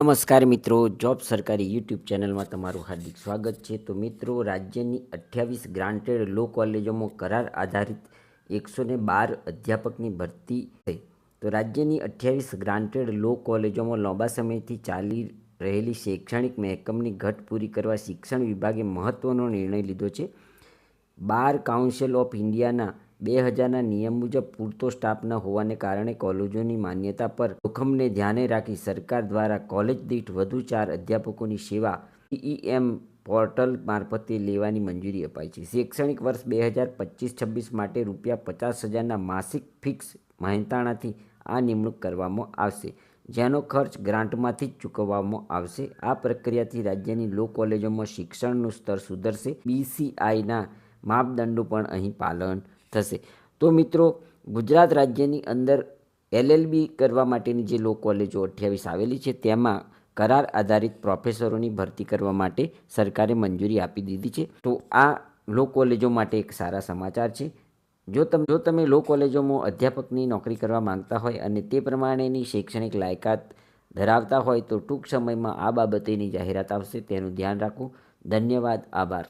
નમસ્કાર મિત્રો, જોબ સરકારી યુટ્યુબ ચેનલમાં તમારું હાર્દિક સ્વાગત છે। તો મિત્રો, રાજ્યની 28 ગ્રાન્ટેડ લો કોલેજોમાં કરાર આધારિત 112 અધ્યાપકની ભરતી થઈ। તો રાજ્યની 28 ગ્રાન્ટેડ લો કોલેજોમાં લાંબા સમયથી ચાલી રહેલી શૈક્ષણિક મહેકમની ઘટ પૂરી કરવા શિક્ષણ વિભાગે મહત્વનો નિર્ણય લીધો છે। બાર કાઉન્સિલ ઓફ ઇન્ડિયાના 2000ના નિયમ મુજબ પૂરતો સ્ટાફ ન હોવાને કારણે કોલેજોની માન્યતા પર જોખમને ધ્યાને રાખી સરકાર દ્વારા કોલેજ દીઠ વધુ 4 અધ્યાપકોની સેવા સીઈએમ પોર્ટલ મારફતે લેવાની મંજૂરી અપાઈ છે। શૈક્ષણિક વર્ષ 2025-26 માટે ₹50,000ના માસિક ફિક્સ મહેનતાણાથી આ નિમણૂક કરવામાં આવશે, જેનો ખર્ચ ગ્રાન્ટમાંથી જ ચૂકવવામાં આવશે। આ પ્રક્રિયાથી રાજ્યની લો કોલેજોમાં શિક્ષણનું સ્તર સુધરશે, બીસીઆઈના માપદંડો પણ અહીં પાલન થશે। તો મિત્રો, ગુજરાત રાજ્યની અંદર એલએલબી કરવા માટેની જે લો કોલેજો 28 આવેલી છે તેમાં કરાર આધારિત પ્રોફેસરોની ભરતી કરવા માટે સરકારે મંજૂરી આપી દીધી છે। તો આ લો કોલેજો માટે એક સારા સમાચાર છે। જો તમે લો કોલેજોમાં અધ્યાપકની નોકરી કરવા માંગતા હોય અને તે પ્રમાણેની શૈક્ષણિક લાયકાત ધરાવતા હોય તો ટૂંક સમયમાં આ બાબતેની જાહેરાત આવશે, તેનું ધ્યાન રાખવું। ધન્યવાદ, આભાર।